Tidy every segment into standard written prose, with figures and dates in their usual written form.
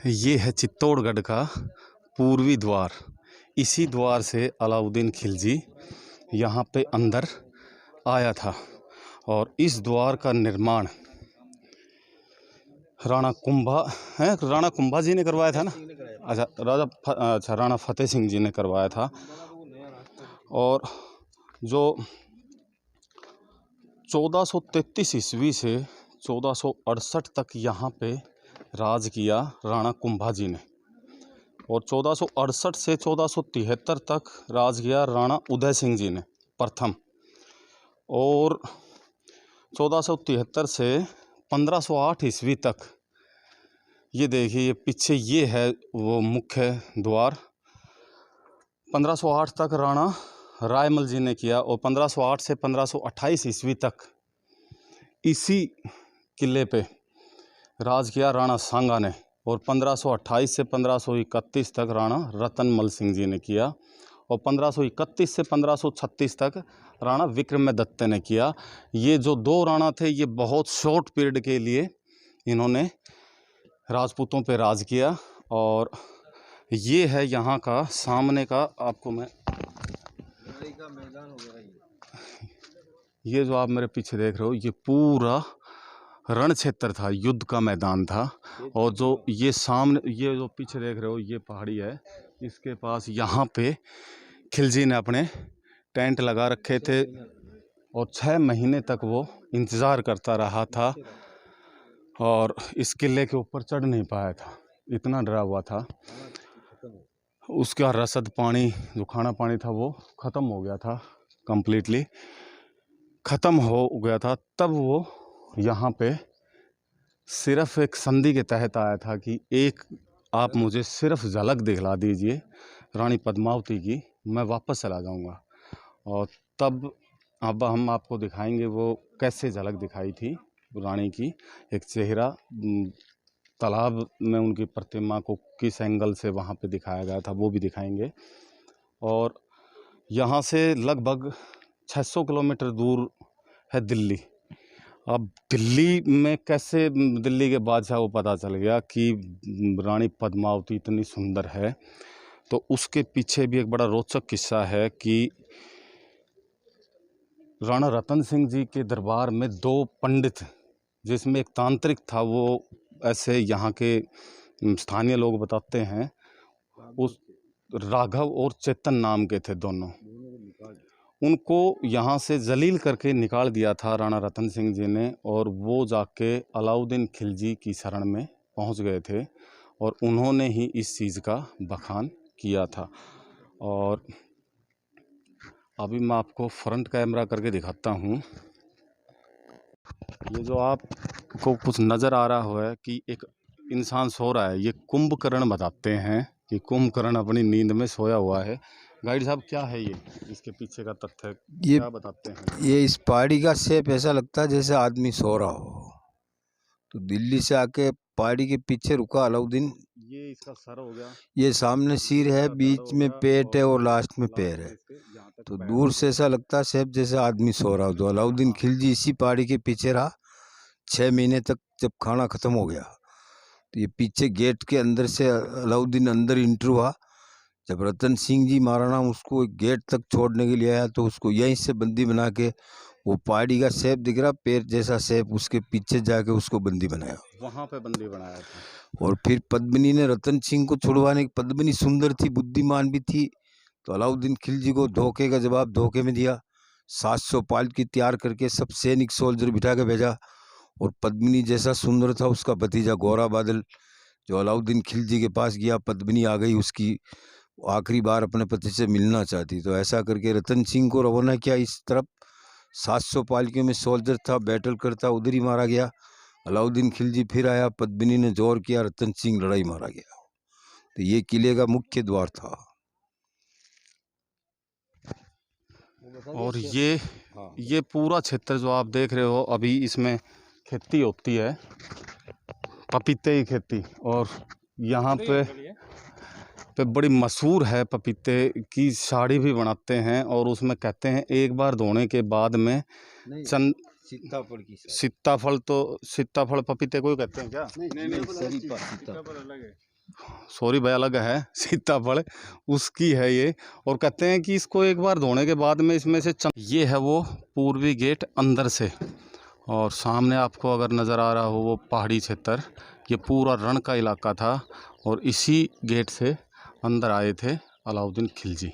ये है चित्तौड़गढ़ का पूर्वी द्वार। इसी द्वार से अलाउद्दीन खिलजी यहाँ पे अंदर आया था और इस द्वार का निर्माण राणा कुंभा जी ने करवाया था ना। अच्छा, राणा फतेह सिंह जी ने करवाया था। और जो 1433 ईस्वी से 1468 तक यहाँ पे राज किया राणा कुंभा जी ने, और 1468 से 1473 तक राज किया राणा उदय सिंह जी ने प्रथम, और 1473 से 1508 ईस्वी तक ये देखिए, ये पीछे ये है वो मुख्य द्वार। 1508 तक राणा रायमल जी ने किया और 1508 से 1528 ईस्वी तक इसी किले पे राज किया राणा सांगा ने, और 1528 से 1531 तक राणा रतनमल सिंह जी ने किया, और 1531 से 1536 तक राणा विक्रमादित्य ने किया। ये जो दो राणा थे, ये बहुत शॉर्ट पीरियड के लिए इन्होंने राजपूतों पे राज किया। और ये है यहाँ का सामने का, आपको मैं ये जो आप मेरे पीछे देख रहे हो, ये पूरा रण क्षेत्र था, युद्ध का मैदान था। और जो ये सामने, ये जो पीछे देख रहे हो, ये पहाड़ी है, इसके पास यहाँ पे खिलजी ने अपने टेंट लगा रखे थे और 6 महीने तक वो इंतज़ार करता रहा था और इस किले के ऊपर चढ़ नहीं पाया था, इतना डरा हुआ था। उसका रसद पानी, जो खाना पानी था, वो ख़त्म हो गया था, कम्प्लीटली ख़त्म हो गया था। तब वो यहाँ पे सिर्फ एक संधि के तहत आया था कि एक आप मुझे सिर्फ झलक दिखला दीजिए रानी पद्मावती की, मैं वापस चला जाऊंगा। और तब अब हम आपको दिखाएंगे वो कैसे झलक दिखाई थी रानी की। एक चेहरा तालाब में उनकी प्रतिमा को किस एंगल से वहाँ पे दिखाया गया था, वो भी दिखाएंगे। और यहाँ से लगभग 600 किलोमीटर दूर है दिल्ली। अब दिल्ली में कैसे दिल्ली के बादशाह को पता चल गया कि रानी पद्मावती इतनी सुंदर है, तो उसके पीछे भी एक बड़ा रोचक किस्सा है कि राणा रतन सिंह जी के दरबार में 2 पंडित, जिसमें एक तांत्रिक था, वो ऐसे यहाँ के स्थानीय लोग बताते हैं, उस राघव और चेतन नाम के थे दोनों, उनको यहाँ से जलील करके निकाल दिया था राणा रतन सिंह जी ने। और वो जाके अलाउद्दीन खिलजी की शरण में पहुँच गए थे और उन्होंने ही इस चीज़ का बखान किया था। और अभी मैं आपको फ्रंट कैमरा करके दिखाता हूँ। ये जो आपको कुछ नज़र आ रहा है कि एक इंसान सो रहा है, ये कुंभकर्ण बताते हैं कि कुंभकर्ण अपनी नींद में सोया हुआ है। गाइड साहब, क्या है ये, इसके पीछे का तथ्य ये क्या बताते हैं? ये इस पहाड़ी का शेप ऐसा लगता है जैसे आदमी सो रहा हो। तो दिल्ली से आके पहाड़ी के पीछे रुका अलाउद्दीन। ये इसका सर हो गया, ये सामने सिर है, बीच में पेट है और लास्ट में पैर है। तो दूर से ऐसा लगता है शेप जैसे आदमी सो रहा हो। तो अलाउद्दीन खिलजी इसी पहाड़ी के पीछे रहा 6 महीने तक। जब खाना खत्म हो गया तो ये पीछे गेट के अंदर से अलाउद्दीन अंदर इंटर हुआ। जब रतन सिंह जी महाराणा उसको गेट तक छोड़ने के लिए आया तो उसको यहीं से बंदी बना के, वो पहाड़ी का शेप दिख रहा पैर जैसा शेप, उसके पीछे जाके उसको बंदी बनाया, वहाँ पे बंदी बनाया था। और फिर पद्मिनी ने रतन सिंह को छुड़वाने की, पद्मिनी सुंदर थी, बुद्धिमान भी थी, तो अलाउद्दीन खिलजी को धोखे का जवाब धोखे में दिया। 700 पालकी तैयार करके सब सैनिक सोल्जर बिठा के भेजा, और पद्मिनी जैसा सुंदर था उसका भतीजा गोरा बादल, जो अलाउद्दीन खिलजी के पास गया, पद्मिनी आ गई, उसकी आखिरी बार अपने पति से मिलना चाहती। तो ऐसा करके रतन सिंह को रवाना किया। इस तरफ 700 पालकियों में सोल्जर था, बैटल करता, उधर ही मारा गया। अलाउद्दीन खिलजी फिर आया, पद्मिनी ने जोर किया, रतन सिंह लड़ाई मारा गया। तो ये किले का मुख्य द्वार था। और ये पूरा क्षेत्र जो आप देख रहे हो, अभी इसमें खेती होती है, पपीते की खेती। और यहाँ पे बड़ी मशहूर है, पपीते की साड़ी भी बनाते हैं, और उसमें कहते हैं एक बार धोने के बाद में सीताफल, तो सीताफल पपीते को कहते हैं क्या? नहीं, सॉरी भाई अलग है सीताफल, उसकी है ये। और कहते हैं कि इसको एक बार धोने के बाद में इसमें से ये है वो पूर्वी गेट अंदर से। और सामने आपको अगर नज़र आ रहा हो वो पहाड़ी क्षेत्र, ये पूरा रण का इलाका था। और इसी गेट से अंदर आए थे अलाउद्दीन खिलजी,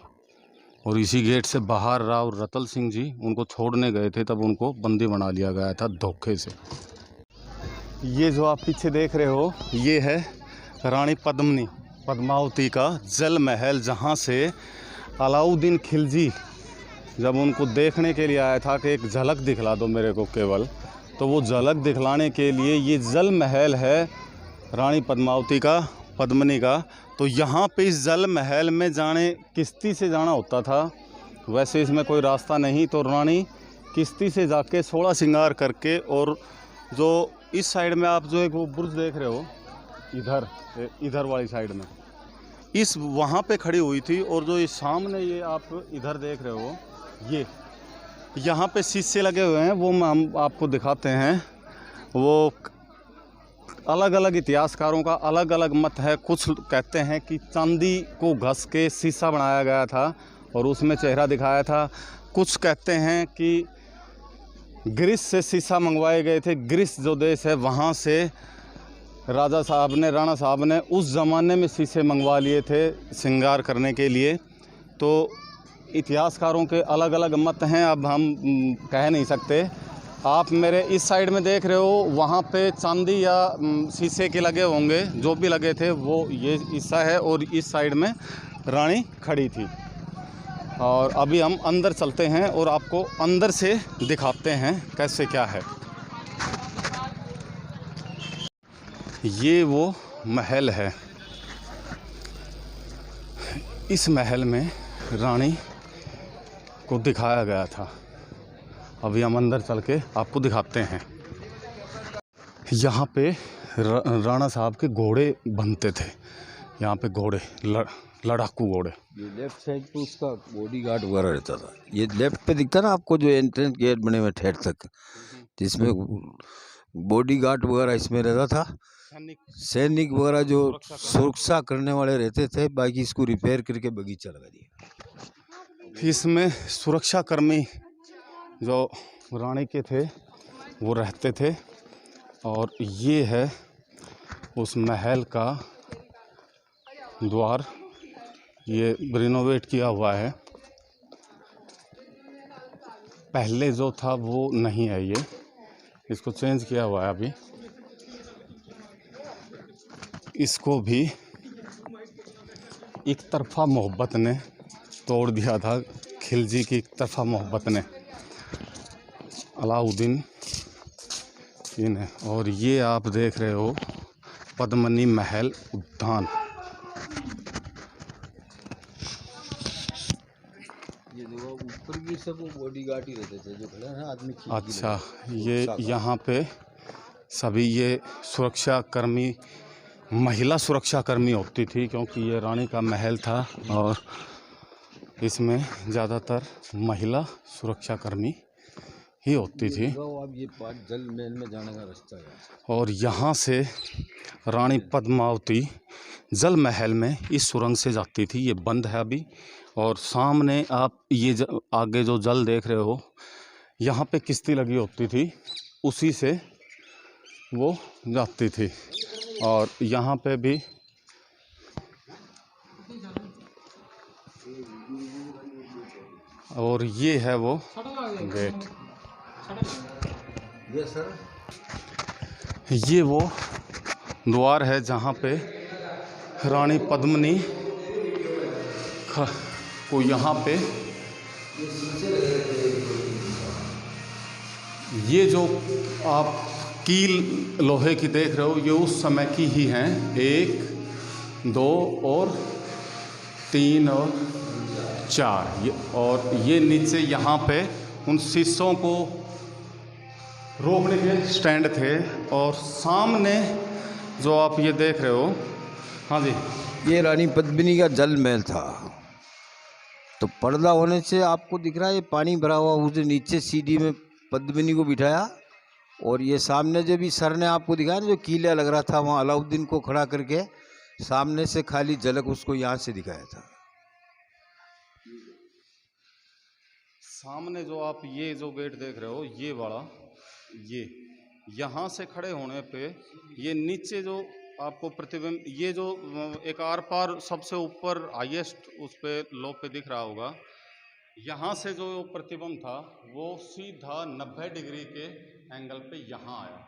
और इसी गेट से बाहर राव रतन सिंह जी उनको छोड़ने गए थे, तब उनको बंदी बना लिया गया था धोखे से। ये जो आप पीछे देख रहे हो ये है रानी पद्मावती का जल महल, जहाँ से अलाउद्दीन खिलजी जब उनको देखने के लिए आया था कि एक झलक दिखला दो मेरे को केवल, तो वो झलक दिखलाने के लिए ये जल महल है रानी पद्मिनी का। तो यहाँ पे इस जल महल में जाने किश्ती से जाना होता था, वैसे इसमें कोई रास्ता नहीं। तो रानी किश्ती से जाके 16 श्रृंगार करके, और जो इस साइड में आप जो एक वो बुर्ज देख रहे हो इधर वाली साइड में, इस वहाँ पे खड़ी हुई थी। और जो इस सामने ये आप इधर देख रहे हो, ये यहाँ पे शीशे लगे हुए हैं, वो हम आपको दिखाते हैं। वो अलग अलग इतिहासकारों का अलग अलग मत है। कुछ कहते हैं कि चांदी को घस के शीशा बनाया गया था और उसमें चेहरा दिखाया था। कुछ कहते हैं कि ग्रीस से शीशा मंगवाए गए थे। ग्रीस जो देश है वहाँ से राणा साहब ने उस ज़माने में शीशे मंगवा लिए थे श्रृंगार करने के लिए। तो इतिहासकारों के अलग अलग मत हैं, अब हम कह नहीं सकते। आप मेरे इस साइड में देख रहे हो, वहाँ पे चांदी या शीशे के लगे होंगे, जो भी लगे थे वो ये हिस्सा है। और इस साइड में रानी खड़ी थी। और अभी हम अंदर चलते हैं और आपको अंदर से दिखाते हैं कैसे क्या है। ये वो महल है, इस महल में रानी को दिखाया गया था। अभी हम अंदर चल के आपको दिखाते हैं। यहाँ पे राणा साहब के घोड़े बनते थे, यहाँ पे घोड़े लड़ाकू घोड़े। ये लेफ्ट साइड पे उसका बॉडी गार्ड वगैरह रहता था। ये लेफ्ट पे दिखता ना आपको, जो एंट्रेंस गेट बने हुए ठेठ तक, जिसमें बॉडी गार्ड वगैरह इसमें रहता था। सैनिक वगैरह जो सुरक्षा करने वाले रहते थे, बाकी इसको रिपेयर करके बगीचा लगा दिया। इसमें सुरक्षा कर्मी जो रानी के थे वो रहते थे। और ये है उस महल का द्वार, ये रिनोवेट किया हुआ है। पहले जो था वो नहीं है, ये इसको चेंज किया हुआ है अभी। इसको भी एक तरफा मोहब्बत ने तोड़ दिया था, खिलजी की एक तरफा मोहब्बत ने, अलाउद्दीन इन्हें। और ये आप देख रहे हो पद्मिनी महल उद्यान। ये देखो ऊपर की सब बॉडीगार्ड ही रहते थे, जो खड़ा है आदमी। अच्छा, ये यहाँ पे सभी ये सुरक्षा कर्मी, महिला सुरक्षा कर्मी होती थी, क्योंकि ये रानी का महल था और इसमें ज़्यादातर महिला सुरक्षा कर्मी ही होती थी। अब ये जल महल में जाने का रास्ता है। और यहाँ से रानी पद्मावती जल महल में इस सुरंग से जाती थी, ये बंद है अभी। और सामने आप ये आगे जो जल देख रहे हो, यहाँ पे किश्ती लगी होती थी, उसी से वो जाती थी। और यहाँ पे भी और ये है वो गेट, ये वो द्वार है जहाँ पे रानी पद्मिनी को यहाँ पे ये जो आप कील लोहे की देख रहे हो, ये उस समय की ही हैं, 1 2 और 3 और 4। और ये नीचे यहाँ पे उन शीशों को रोकने के स्टैंड थे। और सामने जो आप ये देख रहे हो, हाँ जी, ये रानी पद्मिनी का जल महल था। तो पर्दा होने से आपको दिख रहा है ये पानी भरा हुआ, उसने नीचे सीढ़ी में पद्मिनी को बिठाया। और ये सामने जो भी सर ने आपको दिखाया ना, जो किला लग रहा था, वहाँ अलाउद्दीन को खड़ा करके सामने से खाली झलक उसको यहाँ से दिखाया था। सामने जो आप ये जो गेट देख रहे हो, ये वाला, ये यहाँ से खड़े होने पे ये नीचे जो आपको प्रतिबिंब, ये जो एक आर पार सबसे ऊपर हाईएस्ट उस पे लो पे दिख रहा होगा, यहाँ से जो प्रतिबिंब था वो सीधा 90 डिग्री के एंगल पे यहाँ आया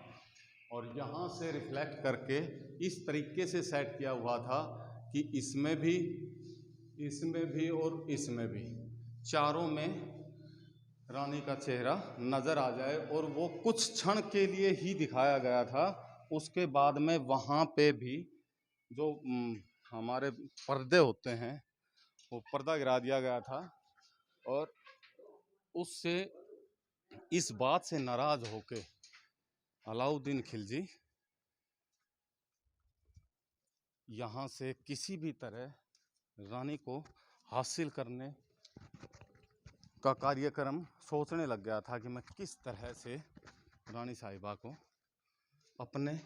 और यहाँ से रिफ्लेक्ट करके इस तरीके से सेट किया हुआ था कि इसमें भी और इसमें भी, चारों में रानी का चेहरा नजर आ जाए। और वो कुछ क्षण के लिए ही दिखाया गया था, उसके बाद में वहाँ पे भी जो हमारे पर्दे होते हैं वो पर्दा गिरा दिया गया था। और उससे इस बात से नाराज होके अलाउद्दीन खिलजी यहाँ से किसी भी तरह रानी को हासिल करने का कार्यक्रम सोचने लग गया था कि मैं किस तरह से रानी साहिबा को अपने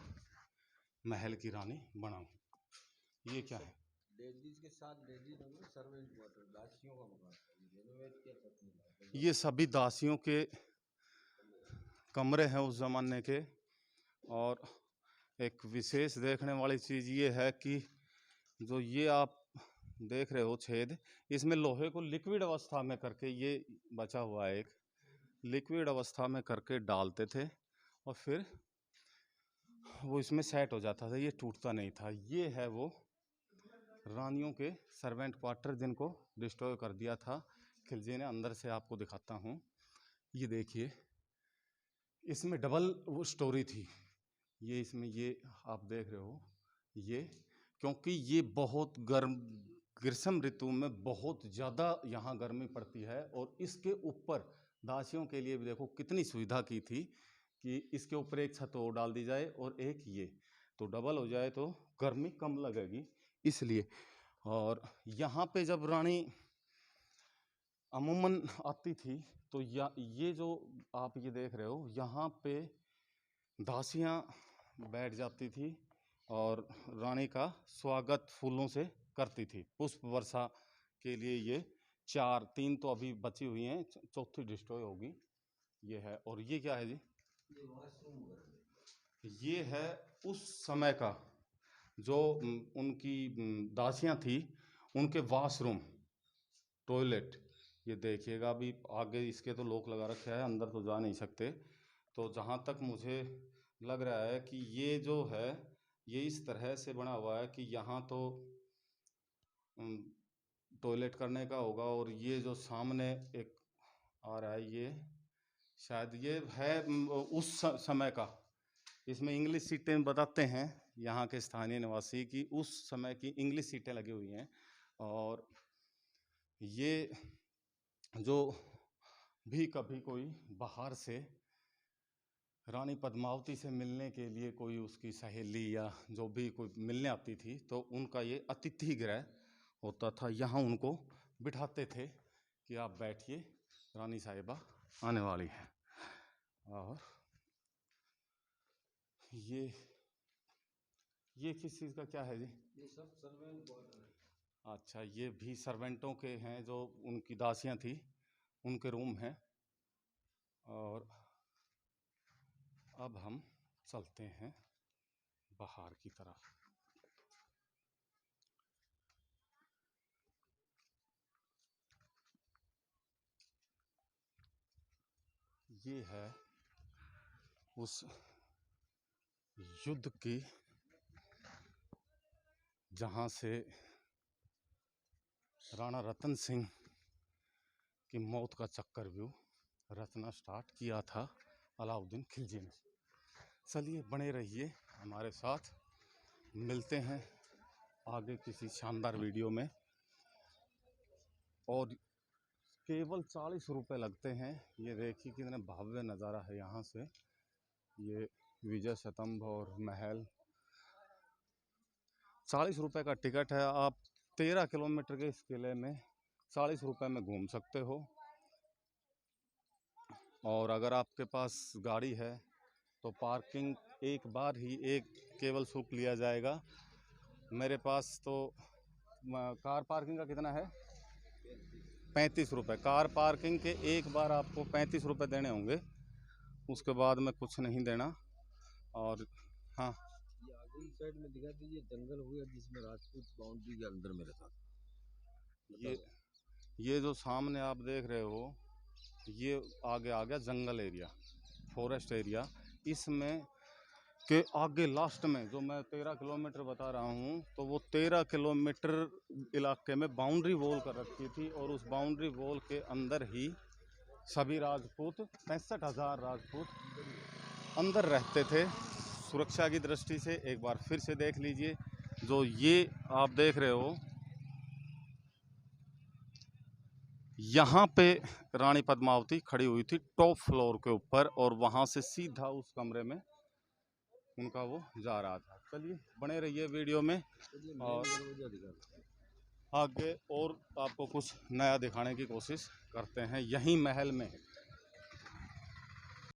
महल की रानी बनाऊं। ये क्या है? लेडीज के साथ लेडीज सर्वेंट क्वार्टर, दासियों का मकान, रेनोवेट किया पत्नी। ये सभी दासियों के कमरे हैं उस ज़माने के। और एक विशेष देखने वाली चीज़ ये है कि जो ये आप देख रहे हो छेद, इसमें लोहे को लिक्विड अवस्था में करके, ये बचा हुआ है एक, लिक्विड अवस्था में करके डालते थे और फिर वो इसमें सेट हो जाता था, ये टूटता नहीं था। ये है वो रानियों के सर्वेंट क्वार्टर जिनको डिस्ट्रॉय कर दिया था खिलजी ने। अंदर से आपको दिखाता हूँ, ये देखिए, इसमें डबल वो स्टोरी थी। ये इसमें ये आप देख रहे हो, ये क्योंकि ये बहुत गर्म, ग्रीष्म ऋतु में बहुत ज़्यादा यहाँ गर्मी पड़ती है। और इसके ऊपर दासियों के लिए भी देखो कितनी सुविधा की थी कि इसके ऊपर एक छत और डाल दी जाए और एक ये, तो डबल हो जाए तो गर्मी कम लगेगी इसलिए। और यहाँ पे जब रानी अमूमन आती थी तो ये जो आप ये देख रहे हो, यहाँ पे दासियाँ बैठ जाती थी और रानी का स्वागत फूलों से करती थी। पुष्प वर्षा के लिए ये 3 तो अभी बची हुई हैं, चौथी डिस्ट्रॉय होगी। ये है। और ये क्या है जी? ये है उस समय का जो उनकी दासियाँ थी, उनके वॉशरूम, टॉयलेट। ये देखिएगा, अभी आगे इसके तो लॉक लगा रखे हैं, अंदर तो जा नहीं सकते। तो जहाँ तक मुझे लग रहा है कि ये जो है ये इस तरह से बना हुआ है कि यहाँ तो टॉयलेट करने का होगा। और ये जो सामने एक आ रहा है, ये शायद ये है उस समय का। इसमें इंग्लिश सीटें बताते हैं यहाँ के स्थानीय निवासी की उस समय की इंग्लिश सीटें लगी हुई हैं। और ये जो भी कभी कोई बाहर से रानी पद्मावती से मिलने के लिए कोई उसकी सहेली या जो भी कोई मिलने आती थी, तो उनका ये अतिथि गृह होता था। यहाँ उनको बिठाते थे कि आप बैठिए, रानी साहिबा आने वाली है। और ये किस चीज़ का क्या है जी? ये सब सर्वेंट क्वार्टर है। अच्छा, ये भी सर्वेंटों के हैं, जो उनकी दासियां थी उनके रूम हैं। और अब हम चलते हैं बाहर की तरफ। ये है उस युद्ध की जहाँ से राणा रतन सिंह की मौत का चक्रव्यूह रचना स्टार्ट किया था अलाउद्दीन खिलजी ने। चलिए बने रहिए हमारे साथ, मिलते हैं आगे किसी शानदार वीडियो में। और केवल 40 रुपये लगते हैं। ये देखिए कितने भव्य नज़ारा है यहाँ से। ये विजय स्तंभ और महल। 40 रुपये का टिकट है। आप 13 किलोमीटर के इस किले में 40 रुपये में घूम सकते हो। और अगर आपके पास गाड़ी है तो पार्किंग एक बार ही एक केवल शुल्क लिया जाएगा मेरे पास तो कार पार्किंग का कितना है? 35 रुपये। कार पार्किंग के एक बार आपको 35 रुपये देने होंगे, उसके बाद में कुछ नहीं देना। और हाँ, ये आगे साइड में दिखा दीजिए, जंगल हो गया जिसमें राजपूत बाउंड्री के अंदर में रहता। ये जो सामने आप देख रहे हो, ये आगे आ गया जंगल एरिया, फॉरेस्ट एरिया। इसमें के आगे लास्ट में जो मैं 13 किलोमीटर बता रहा हूँ, तो वो 13 किलोमीटर इलाके में बाउंड्री वॉल कर रखी थी, और उस बाउंड्री वॉल के अंदर ही सभी राजपूत, 65,000 राजपूत अंदर रहते थे। सुरक्षा की दृष्टि से एक बार फिर से देख लीजिए, जो ये आप देख रहे हो, यहाँ पे रानी पद्मावती खड़ी हुई थी टॉप फ्लोर के ऊपर, और वहाँ से सीधा उस कमरे में उनका वो जा रहा था। चलिए बने रहिए वीडियो में, और आगे और आपको कुछ नया दिखाने की कोशिश करते हैं। यहीं महल में है।